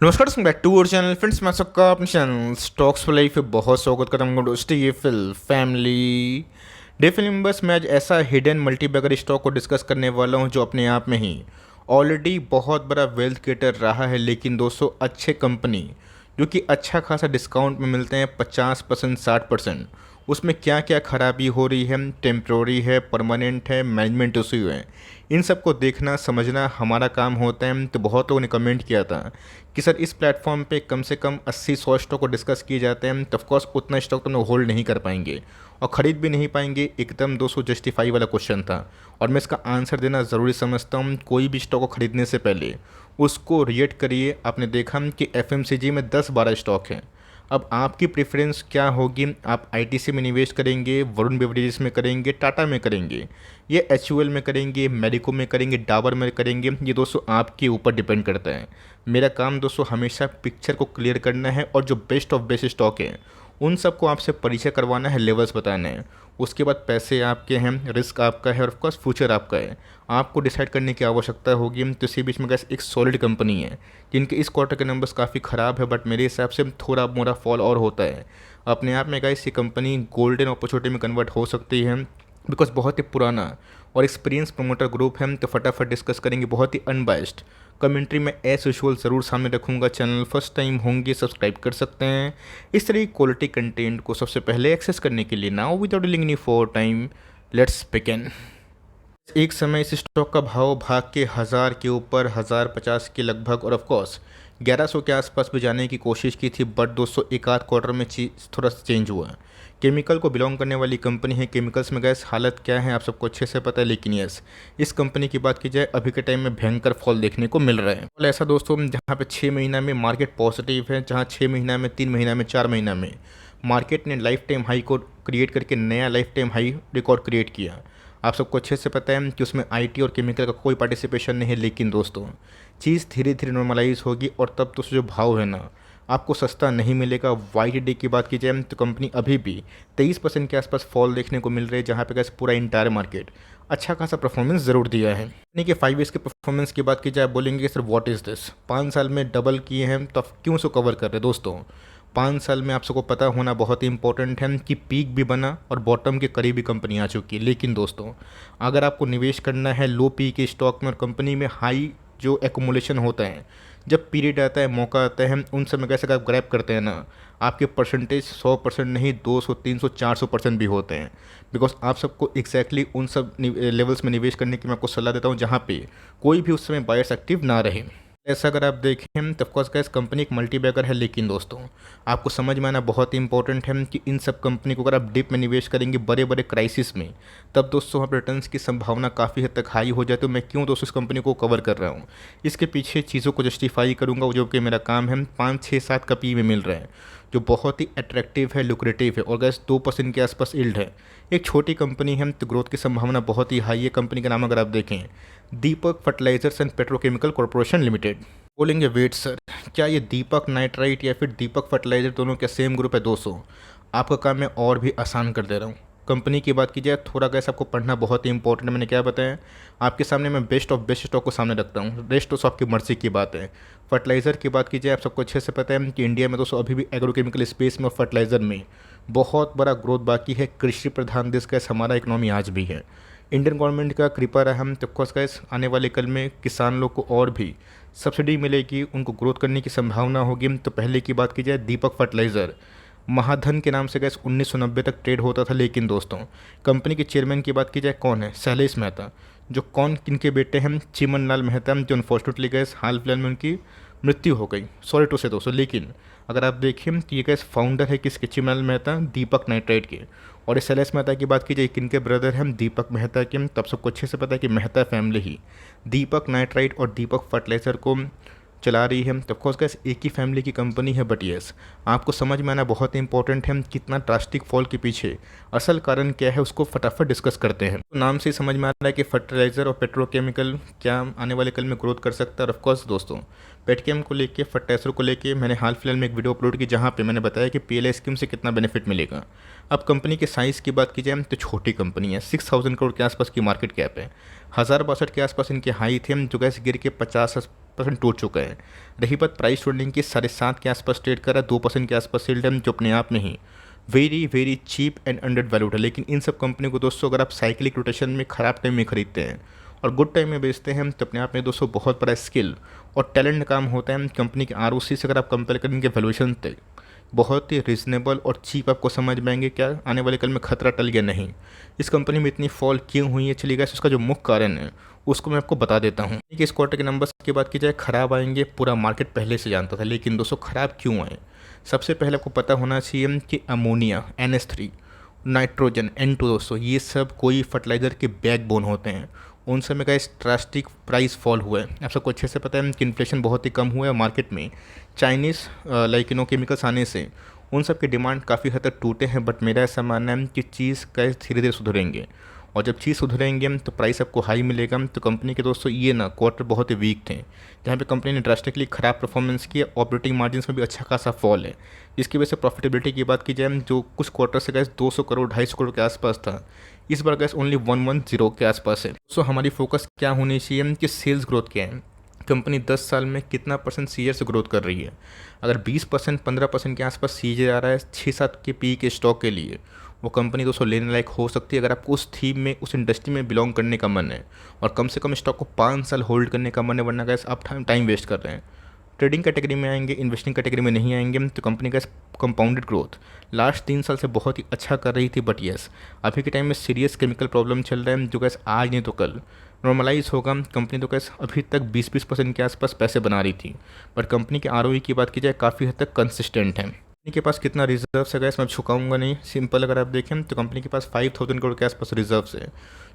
नमस्कार दोस्तों, back to our channel friends. मैं सबका अपने चैनल स्टॉक्स फॉर लाइफ पे बहुत स्वागत करता हूँ दोस्तों। ये फिल फैमिली डे फिल्म बस मैं आज ऐसा हिडन मल्टीबैगर स्टॉक को डिस्कस करने वाला हूँ जो अपने आप में ही ऑलरेडी बहुत बड़ा वेल्थ क्रिएटर रहा है। लेकिन दोस्तों अच्छे कंपनी जो कि अच्छा खासा डिस्काउंट में मिलते हैं 50% 60%, उसमें क्या क्या खराबी हो रही है, टेम्प्रोरी है, परमानेंट है, मैनेजमेंट इशू है, इन सब को देखना समझना हमारा काम होता है। तो बहुत लोगों ने कमेंट किया था कि सर इस प्लेटफॉर्म पे कम से कम 80-100 स्टॉक को डिस्कस किए जाते हैं, तो ऑफकोर्स उतना स्टॉक तो हम लोग होल्ड नहीं कर पाएंगे और ख़रीद भी नहीं पाएंगे। एकदम 200 जस्टिफाई वाला क्वेश्चन था और मैं इसका आंसर देना ज़रूरी समझता हूँ। कोई भी स्टॉक को ख़रीदने से पहले उसको रेट करिए। आपने देखा कि एफएमसीजी में 10-12 स्टॉक हैं। अब आपकी प्रेफरेंस क्या होगी? आप आईटीसी में निवेश करेंगे, वरुण बेवरेजेस में करेंगे, टाटा में करेंगे, ये एचयूएल में करेंगे, मेडिको में करेंगे, डाबर में करेंगे? ये दोस्तों आपके ऊपर डिपेंड करता है। मेरा काम दोस्तों हमेशा पिक्चर को क्लियर करना है और जो बेस्ट ऑफ बेस्ट स्टॉक है उन सबको आपसे परिचय करवाना है, लेवल्स बताना है। उसके बाद पैसे आपके हैं, रिस्क आपका है और ऑफकोर्स फ्यूचर आपका है। आपको डिसाइड करने की आवश्यकता होगी। तो इसी बीच में गैस एक सॉलिड कंपनी है जिनके इस क्वार्टर के नंबर्स काफ़ी ख़राब है, बट मेरे हिसाब से थोड़ा मोड़ा फॉल और होता है। अपने आप में गैस ये कंपनी गोल्डन अपॉर्चुनिटी में कन्वर्ट हो सकती है बिकॉज बहुत ही पुराना और एक्सपीरियंस प्रमोटर ग्रुप है। तो फटाफट डिस्कस करेंगे, बहुत ही अनबाइस्ड कमेंट्री में एज यूजुअल ज़रूर सामने रखूँगा। चैनल फर्स्ट टाइम होंगे सब्सक्राइब कर सकते हैं इस तरह की क्वालिटी कंटेंट को सबसे पहले एक्सेस करने के लिए। Now without dealing any for time, let's begin. एक समय इस स्टॉक का भाव भाग के 1000 के ऊपर, 1050 के लगभग और ऑफकोर्स 1100 के आसपास भी जाने की कोशिश की थी, बट दोस्तों एक आध क्वार्टर में चीज़ थोड़ा सा चेंज हुआ। केमिकल को बिलोंग करने वाली कंपनी है। केमिकल्स में गैस हालत क्या है आप सबको अच्छे से पता है। लेकिन यस, इस कंपनी की बात की जाए अभी के टाइम में भयंकर फॉल देखने को मिल रहा है। फॉल ऐसा दोस्तों जहाँ पे 6 महीना में मार्केट पॉजिटिव है, जहाँ 6 महीना में, 3 महीना में, 4 महीना में मार्केट ने लाइफ टाइम हाई को क्रिएट करके नया life time high record create किया। आप सबको अच्छे से पता है कि उसमें आईटी और केमिकल का कोई पार्टिसिपेशन नहीं है। लेकिन दोस्तों चीज़ धीरे धीरे नॉर्मलाइज होगी और तब तो जो भाव है ना आपको सस्ता नहीं मिलेगा। वाईटीडी की बात की जाए तो कंपनी अभी भी 23% के आसपास फॉल देखने को मिल रही है, जहाँ पे कैसे पूरा इंटायर मार्केट अच्छा खासा परफॉर्मेंस ज़रूर दिया है। यानी कि 5 ईयर्स के परफॉर्मेंस की बात की जाए बोलेंगे सर व्हाट इज़ दिस, 5 साल में डबल किए हैं तो आप क्यों उसको कवर कर रहे हैं? दोस्तों 5 साल में आप सबको पता होना बहुत ही इंपॉर्टेंट है कि पीक भी बना और बॉटम के करीब भी कंपनी आ चुकी है। लेकिन दोस्तों अगर आपको निवेश करना है लो पी के स्टॉक में और कंपनी में हाई जो एकुमुलेशन होता है, जब पीरियड आता है, मौका आता है, उन समय कैसे आप ग्रैब करते हैं ना, आपके परसेंटेज 100% नहीं 200, 300, 400% भी होते हैं। बिकॉज आप सबको एग्जैक्टली उन सब लेवल्स में निवेश करने की मैं आपको सलाह देता हूँ जहाँ पे कोई भी उस समय बायर्स एक्टिव ना रहे। ऐसा अगर आप देखें तो ऑफकोर्स गैस कंपनी एक मल्टीबैगर है। लेकिन दोस्तों आपको समझ में आना बहुत ही इंपॉर्टेंट है कि इन सब कंपनी को अगर आप डिप में निवेश करेंगे बड़े बड़े क्राइसिस में, तब दोस्तों आप रिटर्न्स की संभावना काफ़ी हद तक हाई हो जाए। तो मैं क्यों दोस्तों इस कंपनी को कवर कर रहा हूँ, इसके पीछे चीज़ों को जस्टिफाई करूँगा, जो कि मेरा काम है। 5, 6, 7 का पी में मिल रहा है जो बहुत ही अट्रैक्टिव है, लुक्रेटिव है और गैस 2% के आसपास इल्ड है। एक छोटी कंपनी है तो ग्रोथ की संभावना बहुत ही हाई है। कंपनी का नाम अगर आप देखें Deepak fertilizers and petrochemical corporation limited. बोलेंगे वेट सर, क्या ये दीपक नाइट्राइट या फिर दीपक फर्टिलाइजर दोनों क्या सेम ग्रुप है? दोस्तों आपका काम मैं और भी आसान कर दे रहा हूँ। कंपनी की बात की जाए थोड़ा गैस आपको पढ़ना बहुत ही इंपॉर्टेंट है। मैंने क्या बताया आपके सामने, मैं बेस्ट ऑफ बेस्ट स्टॉक को सामने रखता हूँ, रेस्ट तो आपकी मर्जी की बात है। फर्टिलाइज़र की बात की जाए आप सबको अच्छे से पता है कि इंडिया में दोस्तों अभी भी एग्रोकेमिकल स्पेस में और फर्टिलाइज़र में बहुत बड़ा ग्रोथ बाकी है। कृषि प्रधान देश का हमारा इकोनॉमी आज भी है। इंडियन गवर्नमेंट का कृपा रहा हम तो ऑफकोर्स गैस आने वाले कल में किसान लोग को और भी सब्सिडी मिलेगी, उनको ग्रोथ करने की संभावना होगी। तो पहले की बात की जाए दीपक फर्टिलाइज़र महाधन के नाम से गैस 1990 तक ट्रेड होता था। लेकिन दोस्तों कंपनी के चेयरमैन की बात की जाए कौन है? शैलेश मेहता, जो कौन किनके बेटे हैं? चिमन लाल मेहता, जो अनफॉर्चुनेटली गैस हाल फिलहाल में उनकी मृत्यु हो गई, सॉरी टू से दोस्तों। लेकिन अगर आप देखें तो ये गैस फाउंडर है किसके? चिमन लाल मेहता दीपक नाइट्राइट के। और इस शैलेश मेहता की बात की जाए किनके ब्रदर हैं? दीपक मेहता के। तब सबको अच्छे से पता है कि मेहता फैमिली ही दीपक नाइट्राइट और दीपक फर्टिलाइज़र को चला रही है। तो ऑफकोर्स गैस एक ही फैमिली की कंपनी है, बट येस आपको समझ में आना बहुत इंपॉर्टेंट है कितना ड्रास्टिक फॉल के पीछे असल कारण क्या है, उसको फटाफट डिस्कस करते हैं। तो नाम से ही समझ में आ रहा है कि फर्टिलाइज़र और पेट्रोकेमिकल क्या आने वाले कल में ग्रोथ कर सकता है। और ऑफकोर्स दोस्तों पेटकेम को लेके, फर्टिलाइज़र को लेके मैंने हाल फिलहाल में एक वीडियो अपलोड की जहाँ पे मैंने बताया कि पीएलआई स्कीम से कितना बेनिफिट मिलेगा। अब कंपनी के साइज़ की बात की जाए तो छोटी कंपनी है, 6000 करोड़ के आसपास की मार्केट कैप है। 1062 के आसपास इनके हाई थे जो गैस गिर के 50 5% टूट चुका है। रही बात प्राइस ट्रेडिंग की, 7.5 के आसपास ट्रेड कर रहा है, 2% के आसपास सेल्ड है, जो अपने आप में ही very very cheap and undervalued है। लेकिन इन सब कंपनी को दोस्तों अगर आप साइक्लिक रोटेशन में ख़राब टाइम में खरीदते हैं और गुड टाइम में बेचते हैं तो अपने आप में दोस्तों बहुत बड़ा स्किल और टैलेंट काम होता है। कंपनी के आरओसी से अगर आप कंपेयर करेंगे वैल्यूएशन तक, बहुत ही रिजनेबल और चीप आपको समझ में आएंगे क्या आने वाले कल में खतरा टल गया नहीं। इस कंपनी में इतनी फॉल क्यों हुई है चलिए गाइस, उसका जो मुख्य कारण है उसको मैं आपको बता देता हूँ कि इस क्वार्टर के नंबर्स की बात की जाए खराब आएंगे, पूरा मार्केट पहले से जानता था, लेकिन दोस्तों खराब क्यों आए। सबसे पहले आपको पता होना चाहिए कि अमोनिया NH3, नाइट्रोजन N2 दोस्तों, ये सब कोई फर्टिलाइज़र के बैकबोन होते हैं। उन समय का ड्रास्टिक प्राइस फॉल हुआ है। आप सबको अच्छे से पता है कि इन्फ्लेशन बहुत ही कम हुआ है मार्केट में। चाइनीज़ केमिकल्स आने से उन सब के डिमांड काफ़ी हद तक टूटे हैं। बट मेरा ऐसा मानना है कि चीज़ का धीरे धीरे सुधरेंगे और जब चीज़ सुधरेंगे तो प्राइस आपको हाई मिलेगा। तो कंपनी के दोस्तों ये ना क्वार्टर बहुत ही वीक थे, जहाँ पे कंपनी ने ड्रास्टिकली ख़राब परफॉर्मेंस किया। ऑपरेटिंग मार्जिन में भी अच्छा खासा फॉल है, जिसकी वजह से प्रॉफिटेबिलिटी की बात की जाए जो कुछ क्वार्टर से गैस 200 करोड़ 250 करोड़ के आसपास था, इस बार गैस ओनली 110 के आसपास है। सो हमारी फोकस क्या होनी चाहिए कि सेल्स ग्रोथ क्या है, कंपनी 10 साल में कितना परसेंट सीएर से ग्रोथ कर रही है। अगर 20% 15% के आसपास सीजे आ रहा है 6-7 के पी के स्टॉक के लिए, वो कंपनी दोस्तों लेने लायक हो सकती है अगर आपको उस थीम में उस इंडस्ट्री में बिलोंग करने का मन है और कम से कम स्टॉक को 5 साल होल्ड करने का मन है। वरना गैस आप टाइम वेस्ट कर रहे हैं। ट्रेडिंग कैटेगरी में आएंगे, इन्वेस्टिंग कैटेगरी में नहीं आएंगे। तो कंपनी का कंपाउंडेड ग्रोथ लास्ट 3 साल से बहुत ही अच्छा कर रही थी। बट यस, अभी के टाइम में सीरियस केमिकल प्रॉब्लम चल रहा है जो गैस आज नहीं तो कल नॉर्मलाइज होगा। कंपनी तो गैस अभी तक 20% के आसपास पैसे बना रही थी, बट कंपनी के आरओई की बात की जाए काफ़ी हद तक कंसिस्टेंट है। कंपनी के पास कितना रिजर्व्स है गैस मैं छुकाऊंगा नहीं, सिंपल अगर आप देखें तो कंपनी के पास 5000 करोड़ के आसपास रिजर्व्स है,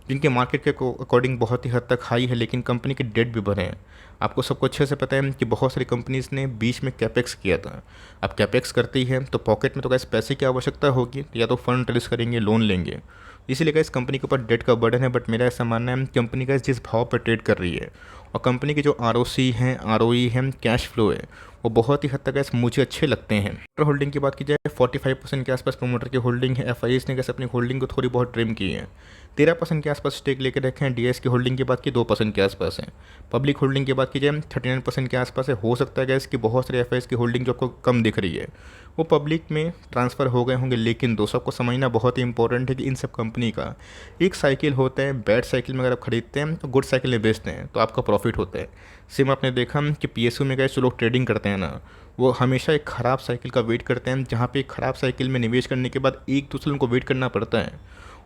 जिनके मार्केट के अकॉर्डिंग बहुत ही हद तक हाई है। लेकिन कंपनी के डेट भी बढ़े हैं। आपको सबको अच्छे से पता है कि बहुत सारी कंपनीज ने बीच में कैपेक्स किया था। अब कैपेक्स करती है तो पॉकेट में तो गैस पैसे की आवश्यकता होगी, या तो फंड रेज करेंगे, लोन लेंगे, इसीलिए गैस कंपनी के ऊपर डेट का बर्डन है। बट मेरा ऐसा मानना है कंपनी गैस जिस भाव पर ट्रेड कर रही है और कंपनी के जो आरओसी हैं, आरओई है, कैश फ्लो है, वो बहुत ही हद तक गैस मुझे अच्छे लगते हैं। प्रोमोटर होल्डिंग की बात की जाए 45% के आसपास प्रोमोटर की होल्डिंग है। एफआईएस ने गैस अपनी होल्डिंग को थोड़ी बहुत ट्रिम की है, 13% के आसपास स्टेक लेकर रखे हैं। डीएस की होल्डिंग की बात की 2% के आसपास है। पब्लिक होल्डिंग की बात की जाए 39% के आसपास है। हो सकता है गैस कि बहुत सारे एफआईएस की होल्डिंग जो आपको कम दिख रही है वो पब्लिक में ट्रांसफ़र हो गए होंगे। लेकिन दोस्तों आपको समझना बहुत ही इंपॉर्टेंट है कि इन सब कंपनी का एक साइकिल होता है। बैड साइकिल में अगर आप खरीदते हैं तो गुड साइकिल में बेचते हैं तो आपका प्रॉफिट होता है। सेम आपने देखा कि पीएसयू में गए जो लोग ट्रेडिंग करते हैं ना, वो हमेशा एक ख़राब साइकिल का वेट करते हैं, जहाँ पे एक ख़राब साइकिल में निवेश करने के बाद एक दूसरे उनको वेट करना पड़ता है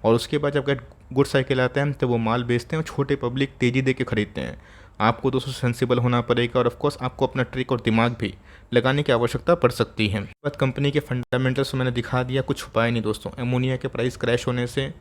और उसके बाद जब गुड साइकिल आता है तो वो माल बेचते हैं और छोटे पब्लिक तेज़ी दे के खरीदते हैं। आपको दोस्तों सेंसिबल होना पड़ेगा और ऑफकोर्स आपको अपना ट्रिक और दिमाग भी लगाने की आवश्यकता पड़ सकती है। बात कंपनी के फंडामेंटल्स मैंने दिखा दिया, कुछ छुपाया नहीं दोस्तों। एमोनिया के प्राइस क्रैश होने से,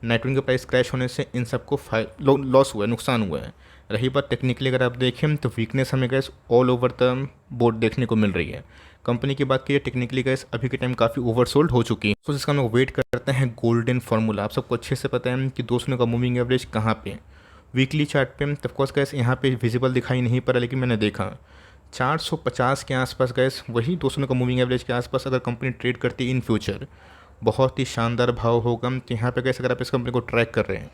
नाइट्रोजन के प्राइस क्रैश होने से इन सबको लॉस हुआ है, नुकसान हुआ है। रही बात टेक्निकली अगर आप देखें तो वीकनेस हमें gas all over the board देखने को मिल रही है। कंपनी की बात की टेक्निकली गैस अभी के टाइम काफ़ी ओवरसोल्ड हो चुकी है। तो जिसका हम लोग वेट करते हैं गोल्डन फार्मूला। आप सबको अच्छे से पता है कि 200 का मूविंग एवरेज कहाँ पे, वीकली चार्ट पे ऑफकोर्स गैस यहाँ पे विजिबल दिखाई नहीं पड़ा, लेकिन मैंने देखा 450 के आसपास गैस वही 200 का मूविंग एवरेज के आसपास अगर कंपनी ट्रेड करती इन फ्यूचर बहुत ही शानदार भाव होगा। तो यहाँ पे गैस अगर आप इस कंपनी को ट्रैक कर रहे हैं,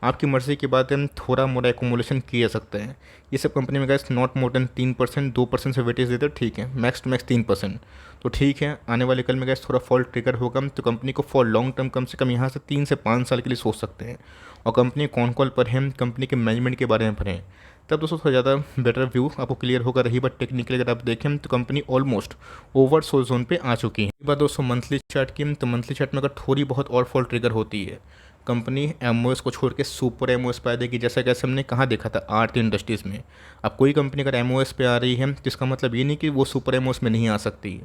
आपकी मर्ज़ी की बात है, थोड़ा मोड़ा एकोमोलेशन किया जा सकता है। ये सब कंपनी में गैस नॉट मोर देन 3%, 2% से वेटेज देते ठीक है, मैक्स टू मैक्स 3%, तो ठीक है। आने वाले कल में गैस थोड़ा फॉल ट्रिगर होगा तो कंपनी को फॉर लॉन्ग टर्म कम से कम यहाँ से 3 से 5 साल के लिए सोच सकते हैं। और कंपनी कौन कॉल पर है, कंपनी के मैनेजमेंट के बारे में पढ़ें, तब दोस्तों थोड़ा ज़्यादा बेटर व्यू आपको क्लियर होगा। रही बात टेक्निकली अगर आप देखें तो company almost oversold zone पे आ चुकी है। बात दोस्तों मंथली चार्ट की, तो मंथली चार्ट में अगर थोड़ी बहुत और फॉल ट्रिगर होती है, कंपनी एमओएस को छोड़ के सुपर एमओएस पे आ जाएगी, जैसा कि हमने कहाँ देखा था आरती इंडस्ट्रीज़ में। अब कोई कंपनी अगर एमओएस पे आ रही है तो इसका मतलब ये नहीं कि वो सुपर एमओएस में नहीं आ सकती।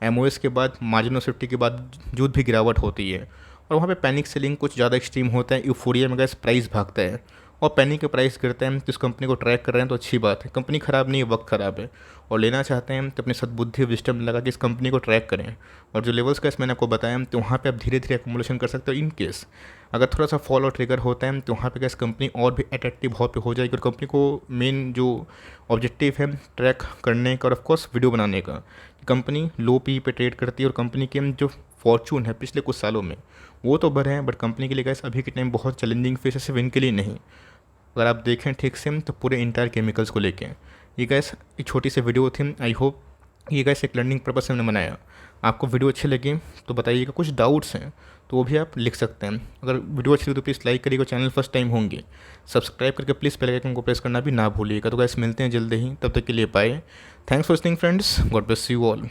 एमओएस के बाद मार्जिन ऑफ सेफ्टी के बाद जूद भी गिरावट होती है और वहाँ पे पैनिक सेलिंग कुछ ज़्यादा एक्सट्रीम होता है। यूफोरिया में गैस प्राइस भागता है और पैनिक के प्राइस गिरता है। तो इस कंपनी को ट्रैक कर रहे हैं तो अच्छी बात है। कंपनी ख़राब नहीं है, वक्त ख़राब है और लेना चाहते हैं तो अपनी सद्बुद्धि विजडम लगा के इस कंपनी को ट्रैक करें। और जो लेवल्स का मैंने आपको बताया तो वहाँ पे आप धीरे धीरे एक्मुलेशन कर सकते हो। इन केस अगर थोड़ा सा फॉल और ट्रिगर होता है तो वहाँ पे गैस कंपनी और भी अट्रैक्टिव भाव पे हो जाएगी। और कंपनी को मेन जो ऑब्जेक्टिव है ट्रैक करने का और ऑफकोर्स वीडियो बनाने का, कंपनी लो पी पे ट्रेड करती है और कंपनी के जो फॉर्चून है पिछले कुछ सालों में वो तो बढ़े हैं, बट कंपनी के लिए गैस अभी के टाइम बहुत चैलेंजिंग फेस है, सिर्फ इनके लिए नहीं। अगर आप देखें ठीक से तो पूरे इंटायर केमिकल्स को लेके ये गैस एक छोटी सी वीडियो थी। आई होप ये गैस एक लर्निंग पर्पज़ से मैंने बनाया। आपको वीडियो अच्छी लगी तो बताइएगा, कुछ डाउट्स हैं तो वो भी आप लिख सकते हैं। अगर वीडियो अच्छी लगी तो प्लीज़ लाइक करिएगा, चैनल फर्स्ट टाइम होंगे सब्सक्राइब करके प्लीज़ बेल आइकन को प्रेस करना भी ना भूलिएगा। तो गैस मिलते हैं जल्दी ही, तब तक के लिए bye. Thanks for listening friends, God bless you all.